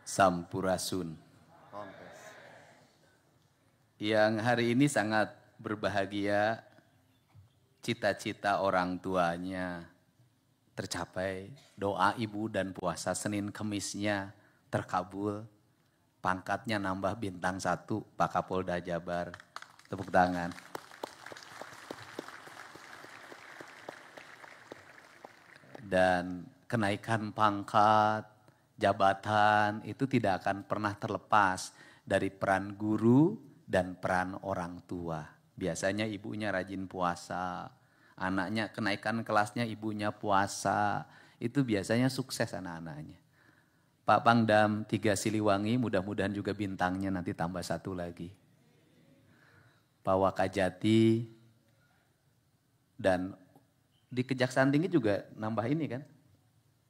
Sampurasun. Yang hari ini sangat berbahagia, cita-cita orang tuanya tercapai, doa ibu dan puasa Senin Kemisnya terkabul, pangkatnya nambah bintang 1 Pak Kapolda Jabar. Tepuk tangan. Dan kenaikan pangkat, jabatan itu tidak akan pernah terlepas dari peran guru dan peran orang tua. Biasanya ibunya rajin puasa, anaknya kenaikan kelasnya ibunya puasa, itu biasanya sukses anak-anaknya. Pak Pangdam 3 Siliwangi mudah-mudahan juga bintangnya nanti tambah 1 lagi. Pak Wakajati dan di Kejaksaan Tinggi juga nambah ini kan,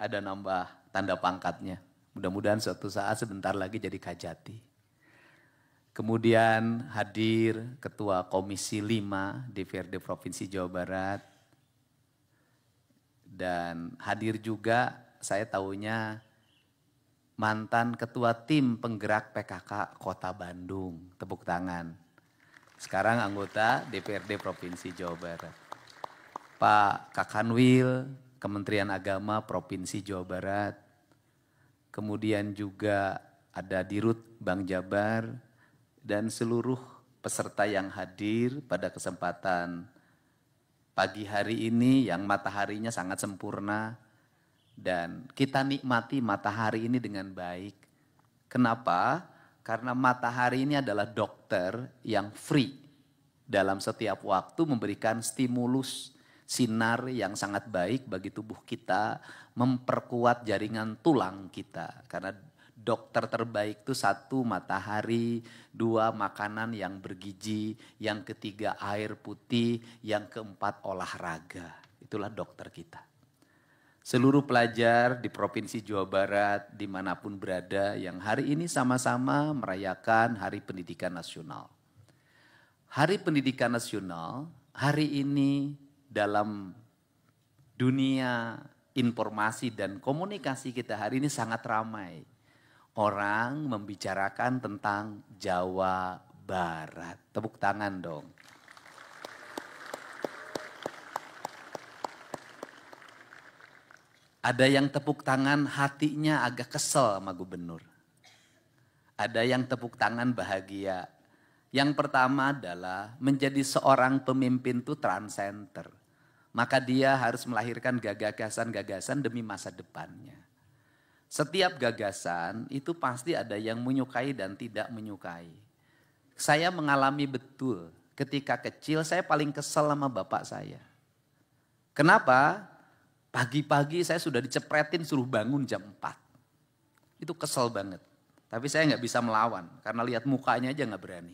ada nambah tanda pangkatnya. Mudah-mudahan suatu saat sebentar lagi jadi Kajati. Kemudian hadir Ketua Komisi 5 DPRD Provinsi Jawa Barat. Dan hadir juga saya tahunya mantan Ketua Tim Penggerak PKK Kota Bandung. Tepuk tangan. Sekarang anggota DPRD Provinsi Jawa Barat. Pak Kakanwil, Kementerian Agama Provinsi Jawa Barat. Kemudian juga ada Dirut Bank Jabar dan seluruh peserta yang hadir pada kesempatan pagi hari ini yang mataharinya sangat sempurna dan kita nikmati matahari ini dengan baik. Kenapa? Karena matahari ini adalah dokter yang free dalam setiap waktu memberikan stimulus sinar yang sangat baik bagi tubuh kita, memperkuat jaringan tulang kita. Karena dokter terbaik itu 1 matahari, 2 makanan yang bergizi, yang ketiga air putih, yang keempat olahraga. Itulah dokter kita. Seluruh pelajar di Provinsi Jawa Barat dimanapun berada yang hari ini sama-sama merayakan Hari Pendidikan Nasional. Hari Pendidikan Nasional hari ini dalam dunia informasi dan komunikasi kita hari ini sangat ramai. Orang membicarakan tentang Jawa Barat. Tepuk tangan dong. Ada yang tepuk tangan hatinya agak kesel sama gubernur. Ada yang tepuk tangan bahagia. Yang pertama adalah menjadi seorang pemimpin itu transcenter. Maka dia harus melahirkan gagasan-gagasan demi masa depannya. Setiap gagasan itu pasti ada yang menyukai dan tidak menyukai. Saya mengalami betul ketika kecil saya paling kesel sama bapak saya. Kenapa? Pagi-pagi saya sudah dicepretin suruh bangun jam 4. Itu kesel banget. Tapi saya nggak bisa melawan karena lihat mukanya aja nggak berani.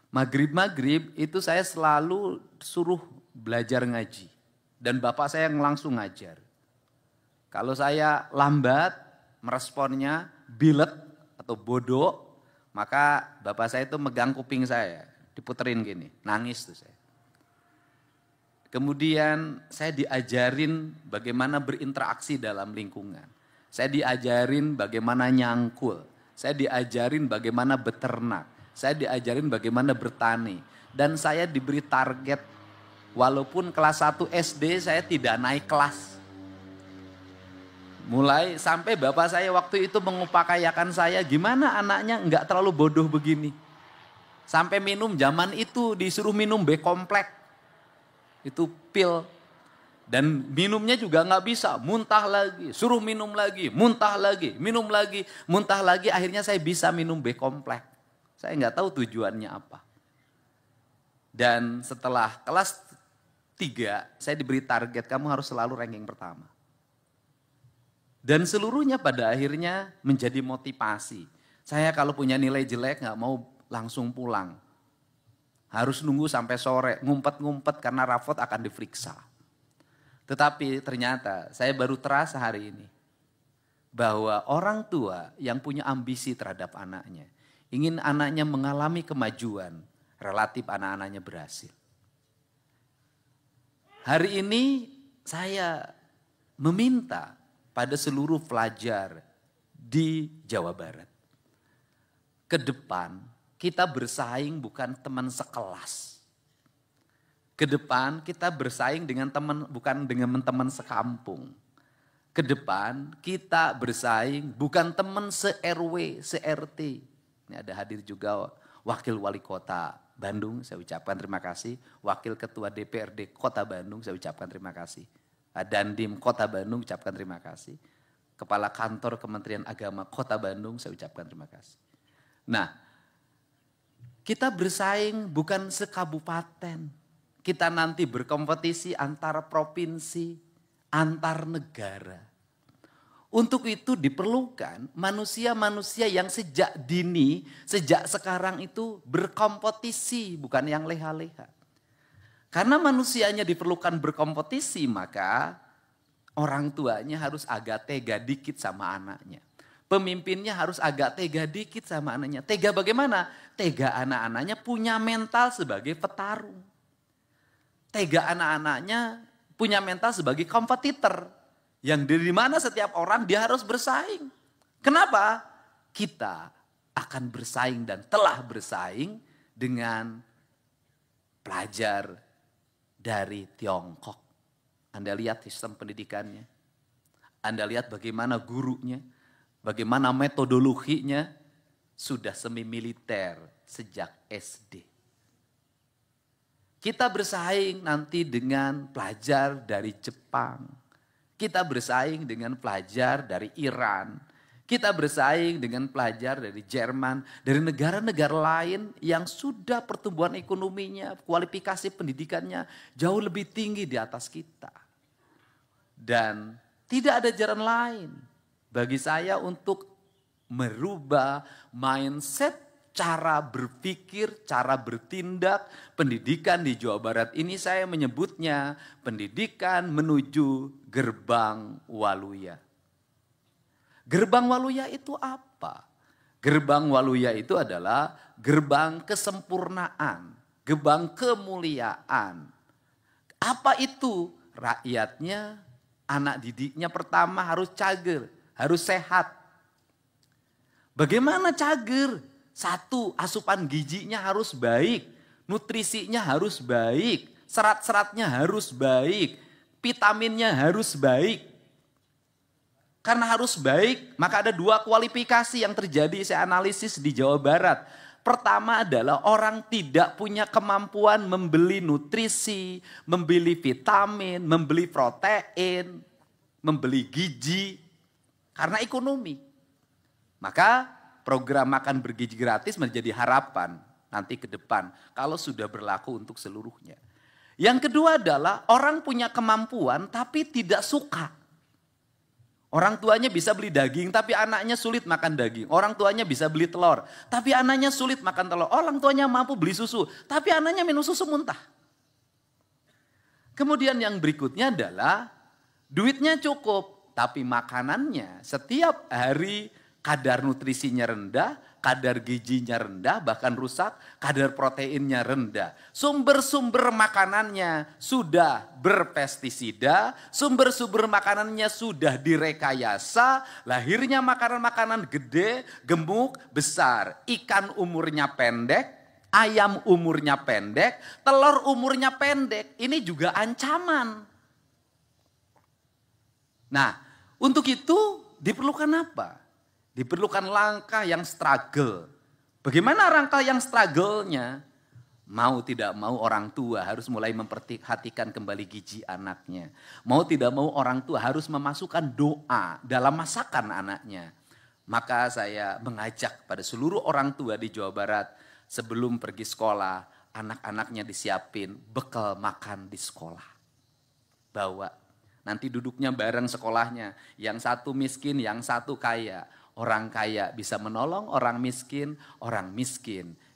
Maghrib itu saya selalu suruh belajar ngaji. Dan bapak saya yang langsung ngajar. Kalau saya lambat meresponnya bilet atau bodoh, maka bapak saya itu megang kuping saya, diputerin gini, nangis tuh saya. Kemudian saya diajarin bagaimana berinteraksi dalam lingkungan. Saya diajarin bagaimana nyangkul. Saya diajarin bagaimana beternak. Saya diajarin bagaimana bertani. Dan saya diberi target, walaupun kelas 1 SD saya tidak naik kelas. Mulai sampai bapak saya waktu itu mengupakayakan saya, gimana anaknya enggak terlalu bodoh begini. Sampai minum zaman itu disuruh minum B-kompleks. Itu pil. Dan minumnya juga enggak bisa, muntah lagi, suruh minum lagi, muntah lagi, minum lagi, muntah lagi. Akhirnya saya bisa minum B-kompleks. Saya enggak tahu tujuannya apa. Dan setelah kelas 3, saya diberi target, kamu harus selalu ranking pertama. Dan seluruhnya pada akhirnya menjadi motivasi. Saya kalau punya nilai jelek nggak mau langsung pulang. Harus nunggu sampai sore, ngumpet-ngumpet karena rapot akan diperiksa. Tetapi ternyata saya baru terasa hari ini. Bahwa orang tua yang punya ambisi terhadap anaknya. Ingin anaknya mengalami kemajuan, relatif anak-anaknya berhasil. Hari ini saya meminta pada seluruh pelajar di Jawa Barat. Ke depan kita bersaing bukan teman sekelas. Ke depan kita bersaing dengan teman, bukan dengan teman sekampung. Ke depan kita bersaing bukan teman se-RW, se-RT. Ini ada hadir juga Wakil Wali Kota Bandung, saya ucapkan terima kasih. Wakil Ketua DPRD Kota Bandung, saya ucapkan terima kasih. Dandim Kota Bandung, ucapkan terima kasih. Kepala Kantor Kementerian Agama Kota Bandung, saya ucapkan terima kasih. Nah, kita bersaing bukan sekabupaten. Kita nanti berkompetisi antar provinsi, antar negara. Untuk itu diperlukan manusia-manusia yang sejak dini, sejak sekarang itu berkompetisi, bukan yang leha-leha. Karena manusianya diperlukan berkompetisi, maka orang tuanya harus agak tega dikit sama anaknya. Pemimpinnya harus agak tega dikit sama anaknya. Tega bagaimana? Tega anak-anaknya punya mental sebagai petarung. Tega anak-anaknya punya mental sebagai kompetitor. Yang dari mana setiap orang dia harus bersaing. Kenapa? Kita akan bersaing dan telah bersaing dengan pelajar dari Tiongkok. Anda lihat sistem pendidikannya. Anda lihat bagaimana gurunya, bagaimana metodologinya sudah semi militer sejak SD. Kita bersaing nanti dengan pelajar dari Jepang. Kita bersaing dengan pelajar dari Iran. Kita bersaing dengan pelajar dari Jerman, dari negara-negara lain yang sudah pertumbuhan ekonominya, kualifikasi pendidikannya jauh lebih tinggi di atas kita. Dan tidak ada jalan lain bagi saya untuk merubah mindset, cara berpikir, cara bertindak. Pendidikan di Jawa Barat ini saya menyebutnya pendidikan menuju gerbang Waluya. Gerbang Waluya itu apa? Gerbang Waluya itu adalah gerbang kesempurnaan, gerbang kemuliaan. Apa itu? Rakyatnya, anak didiknya pertama harus cager, harus sehat. Bagaimana cager? Satu, asupan gizinya harus baik, nutrisinya harus baik, serat-seratnya harus baik, vitaminnya harus baik. Karena harus baik, maka ada dua kualifikasi yang terjadi saya analisis di Jawa Barat. Pertama adalah orang tidak punya kemampuan membeli nutrisi, membeli vitamin, membeli protein, membeli gizi karena ekonomi. Maka program makan bergizi gratis menjadi harapan nanti ke depan kalau sudah berlaku untuk seluruhnya. Yang kedua adalah orang punya kemampuan tapi tidak suka. Orang tuanya bisa beli daging tapi anaknya sulit makan daging. Orang tuanya bisa beli telur tapi anaknya sulit makan telur. Orang tuanya mampu beli susu tapi anaknya minum susu muntah. Kemudian yang berikutnya adalah duitnya cukup tapi makanannya setiap hari kadar nutrisinya rendah, kadar gizinya rendah, bahkan rusak, kadar proteinnya rendah. Sumber-sumber makanannya sudah berpestisida, sumber-sumber makanannya sudah direkayasa, lahirnya makanan-makanan gede, gemuk, besar. Ikan umurnya pendek, ayam umurnya pendek, telur umurnya pendek. Ini juga ancaman. Nah, untuk itu diperlukan apa? Diperlukan langkah yang struggle. Bagaimana langkah yang struggle-nya? Mau tidak mau orang tua harus mulai memperhatikan kembali gizi anaknya. Mau tidak mau orang tua harus memasukkan doa dalam masakan anaknya. Maka saya mengajak pada seluruh orang tua di Jawa Barat sebelum pergi sekolah, anak-anaknya disiapin bekal makan di sekolah. Bawa, nanti duduknya bareng sekolahnya. Yang satu miskin, yang satu kaya. Orang kaya bisa menolong orang miskin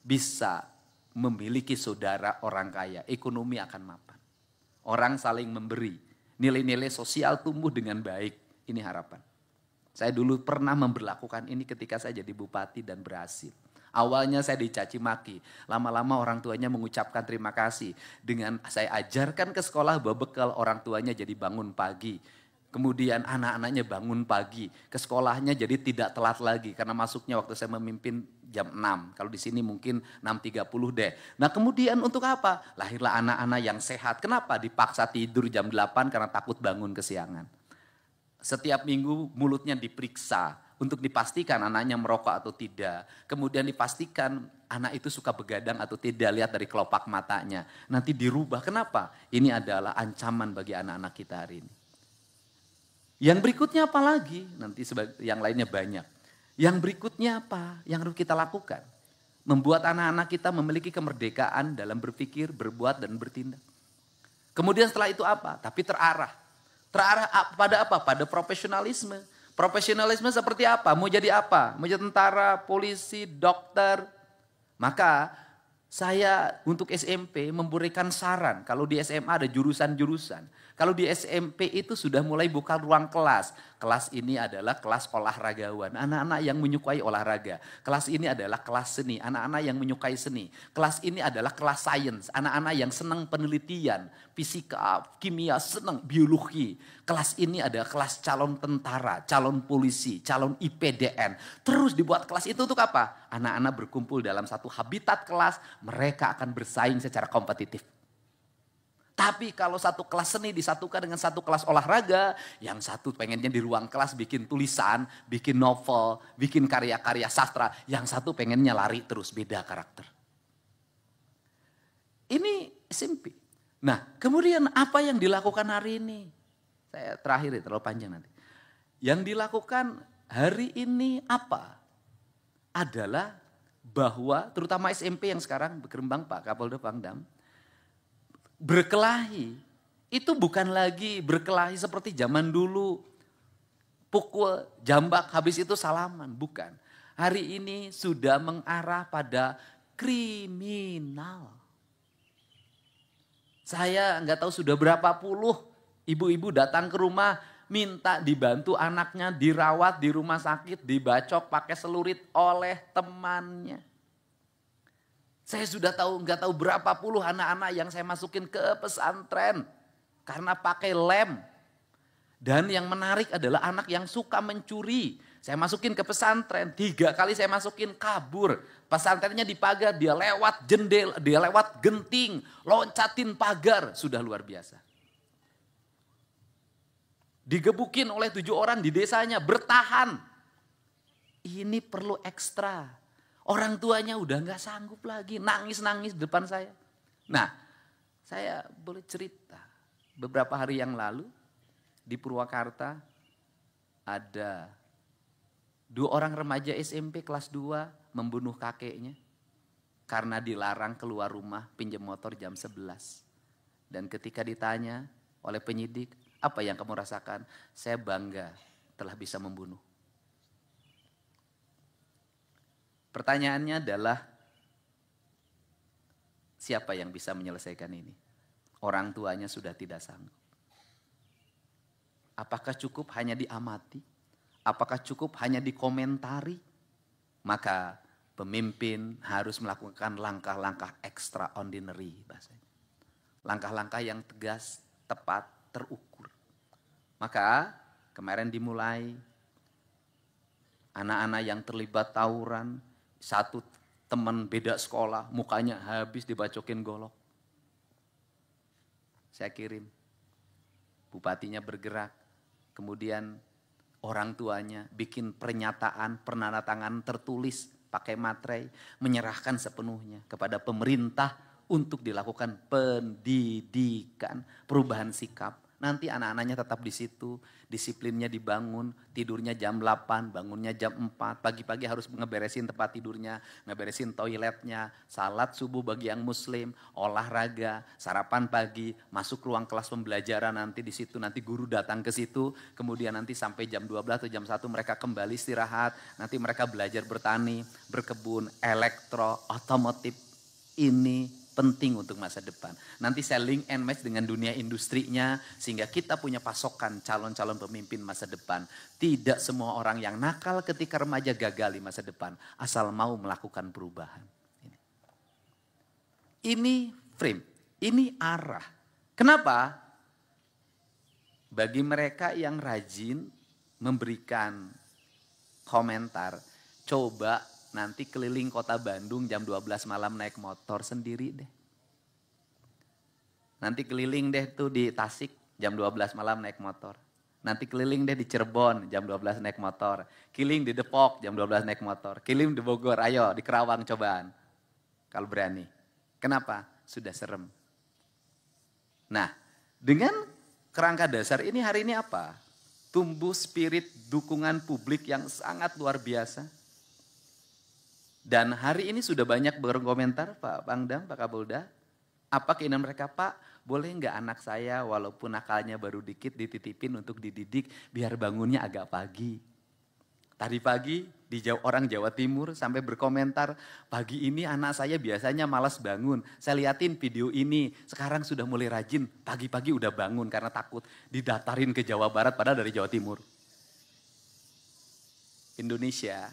bisa memiliki saudara orang kaya. Ekonomi akan mapan. Orang saling memberi. Nilai-nilai sosial tumbuh dengan baik. Ini harapan. Saya dulu pernah memberlakukan ini ketika saya jadi bupati dan berhasil. Awalnya saya dicaci maki. Lama-lama orang tuanya mengucapkan terima kasih. Dengan saya ajarkan ke sekolah bahwa bekal orang tuanya jadi bangun pagi. Kemudian anak-anaknya bangun pagi, ke sekolahnya jadi tidak telat lagi. Karena masuknya waktu saya memimpin jam 6. Kalau di sini mungkin 6.30 deh. Nah kemudian untuk apa? Lahirlah anak-anak yang sehat. Kenapa? Dipaksa tidur jam 8 karena takut bangun kesiangan. Setiap minggu mulutnya diperiksa untuk dipastikan anaknya merokok atau tidak. Kemudian dipastikan anak itu suka begadang atau tidak, lihat dari kelopak matanya. Nanti dirubah, kenapa? Ini adalah ancaman bagi anak-anak kita hari ini. Yang berikutnya apa lagi? Nanti yang lainnya banyak. Yang berikutnya apa yang harus kita lakukan? Membuat anak-anak kita memiliki kemerdekaan dalam berpikir, berbuat, dan bertindak. Kemudian setelah itu apa? Tapi terarah. Terarah pada apa? Pada profesionalisme. Profesionalisme seperti apa? Mau jadi apa? Mau jadi tentara, polisi, dokter. Maka saya untuk SMP memberikan saran. Kalau di SMA ada jurusan-jurusan. Kalau di SMP itu sudah mulai buka ruang kelas. Kelas ini adalah kelas olahragawan. Anak-anak yang menyukai olahraga. Kelas ini adalah kelas seni. Anak-anak yang menyukai seni. Kelas ini adalah kelas sains. Anak-anak yang senang penelitian. Fisika, kimia, senang biologi. Kelas ini adalah kelas calon tentara, calon polisi, calon IPDN. Terus dibuat kelas itu untuk apa? Anak-anak berkumpul dalam satu habitat kelas. Mereka akan bersaing secara kompetitif. Tapi kalau satu kelas seni disatukan dengan satu kelas olahraga, yang satu pengennya di ruang kelas bikin tulisan, bikin novel, bikin karya-karya sastra, yang satu pengennya lari terus, beda karakter. Ini SMP. Nah, kemudian apa yang dilakukan hari ini? Saya terakhir, terlalu panjang nanti. Yang dilakukan hari ini apa? Adalah bahwa terutama SMP yang sekarang berkembang Pak Kapolda Pangdam, berkelahi itu bukan lagi berkelahi seperti zaman dulu. Pukul, jambak, habis itu salaman. Bukan. Hari ini sudah mengarah pada kriminal. Saya nggak tahu sudah berapa puluh ibu-ibu datang ke rumah minta dibantu anaknya dirawat di rumah sakit, dibacok pakai celurit oleh temannya. Saya sudah nggak tahu berapa puluh anak-anak yang saya masukin ke pesantren karena pakai lem. Dan yang menarik adalah anak yang suka mencuri. Saya masukin ke pesantren, 3 kali saya masukin kabur. Pesantrennya di pagar, dia lewat jendela, dia lewat genting, loncatin pagar, sudah luar biasa. Digebukin oleh 7 orang di desanya, bertahan. Ini perlu ekstra. Orang tuanya udah gak sanggup lagi, nangis-nangis di depan saya. Nah, saya boleh cerita. Beberapa hari yang lalu di Purwakarta ada 2 orang remaja SMP kelas 2 membunuh kakeknya. Karena dilarang keluar rumah pinjam motor jam 11. Dan ketika ditanya oleh penyidik, apa yang kamu rasakan? Saya bangga telah bisa membunuh. Pertanyaannya adalah, siapa yang bisa menyelesaikan ini? Orang tuanya sudah tidak sanggup. Apakah cukup hanya diamati? Apakah cukup hanya dikomentari? Maka pemimpin harus melakukan langkah-langkah extraordinary bahasanya. Langkah-langkah yang tegas, tepat, terukur. Maka kemarin dimulai anak-anak yang terlibat tawuran, satu teman beda sekolah, mukanya habis dibacokin golok. Saya kirim, bupatinya bergerak, kemudian orang tuanya bikin pernyataan, penandatangan tertulis, pakai materai, menyerahkan sepenuhnya kepada pemerintah untuk dilakukan pendidikan, perubahan sikap. Nanti anak-anaknya tetap di situ, disiplinnya dibangun, tidurnya jam 8, bangunnya jam 4. Pagi-pagi harus ngeberesin tempat tidurnya, ngeberesin toiletnya, salat subuh bagi yang muslim, olahraga, sarapan pagi, masuk ruang kelas pembelajaran nanti di situ, nanti guru datang ke situ, kemudian nanti sampai jam 12 atau jam 1 mereka kembali istirahat, nanti mereka belajar bertani, berkebun, elektro, otomotif. Ini penting untuk masa depan. Nanti saya link and match dengan dunia industrinya sehingga kita punya pasokan calon-calon pemimpin masa depan. Tidak semua orang yang nakal ketika remaja gagal di masa depan asal mau melakukan perubahan. Ini frame, ini arah. Kenapa? Bagi mereka yang rajin memberikan komentar, coba nanti keliling kota Bandung jam 12 malam naik motor sendiri deh. Nanti keliling deh tuh di Tasik jam 12 malam naik motor. Nanti keliling deh di Cirebon jam 12 naik motor. Keliling di Depok jam 12 naik motor. Keliling di Bogor, ayo di Kerawang cobaan. Kalau berani. Kenapa? Sudah serem. Nah, dengan kerangka dasar ini hari ini apa? Tumbuh spirit dukungan publik yang sangat luar biasa. Dan hari ini sudah banyak berkomentar Pak Pangdam, Pak Kapolda. Apa keinginan mereka? Pak, boleh nggak anak saya walaupun nakalnya baru dikit dititipin untuk dididik biar bangunnya agak pagi. Tadi pagi orang Jawa Timur sampai berkomentar, pagi ini anak saya biasanya malas bangun. Saya liatin video ini, sekarang sudah mulai rajin, pagi-pagi udah bangun karena takut didatarin ke Jawa Barat padahal dari Jawa Timur. Indonesia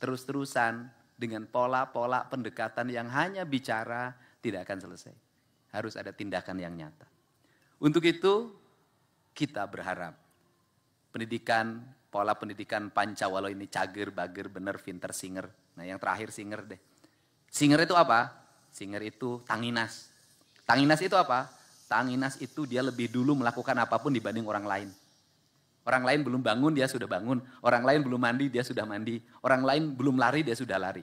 terus-terusan dengan pola-pola pendekatan yang hanya bicara tidak akan selesai. Harus ada tindakan yang nyata. Untuk itu kita berharap pola pendidikan Pancawalo ini cager, bager, bener, pinter, singer. Nah yang terakhir singer deh. Singer itu apa? Singer itu tanginas. Tanginas itu apa? Tanginas itu dia lebih dulu melakukan apapun dibanding orang lain. Orang lain belum bangun, dia sudah bangun. Orang lain belum mandi, dia sudah mandi. Orang lain belum lari, dia sudah lari.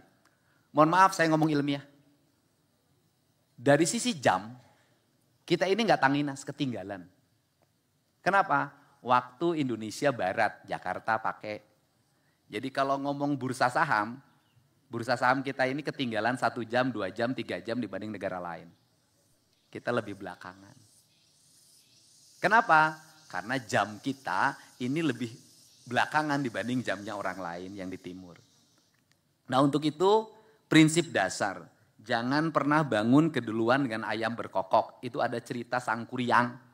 Mohon maaf saya ngomong ilmiah. Dari sisi jam, kita ini nggak tanginas, ketinggalan. Kenapa? Waktu Indonesia Barat, Jakarta pakai. Jadi kalau ngomong bursa saham kita ini ketinggalan 1 jam, 2 jam, 3 jam dibanding negara lain. Kita lebih belakangan. Kenapa? Karena jam kita ini lebih belakangan dibanding jamnya orang lain yang di timur. Nah untuk itu prinsip dasar, jangan pernah bangun keduluan dengan ayam berkokok. Itu ada cerita Sangkuriang.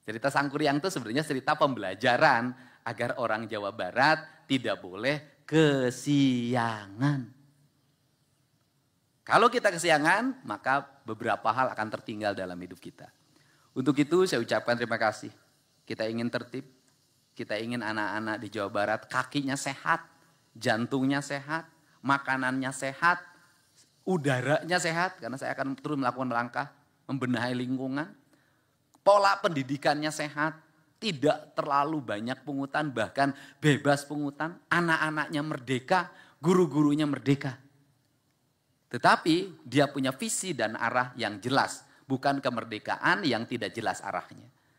Cerita Sangkuriang itu sebenarnya cerita pembelajaran agar orang Jawa Barat tidak boleh kesiangan. Kalau kita kesiangan, maka beberapa hal akan tertinggal dalam hidup kita. Untuk itu saya ucapkan terima kasih. Kita ingin tertib, kita ingin anak-anak di Jawa Barat kakinya sehat, jantungnya sehat, makanannya sehat, udaranya sehat, karena saya akan terus melakukan langkah membenahi lingkungan. Pola pendidikannya sehat, tidak terlalu banyak pungutan, bahkan bebas pungutan, anak-anaknya merdeka, guru-gurunya merdeka. Tetapi dia punya visi dan arah yang jelas, bukan kemerdekaan yang tidak jelas arahnya.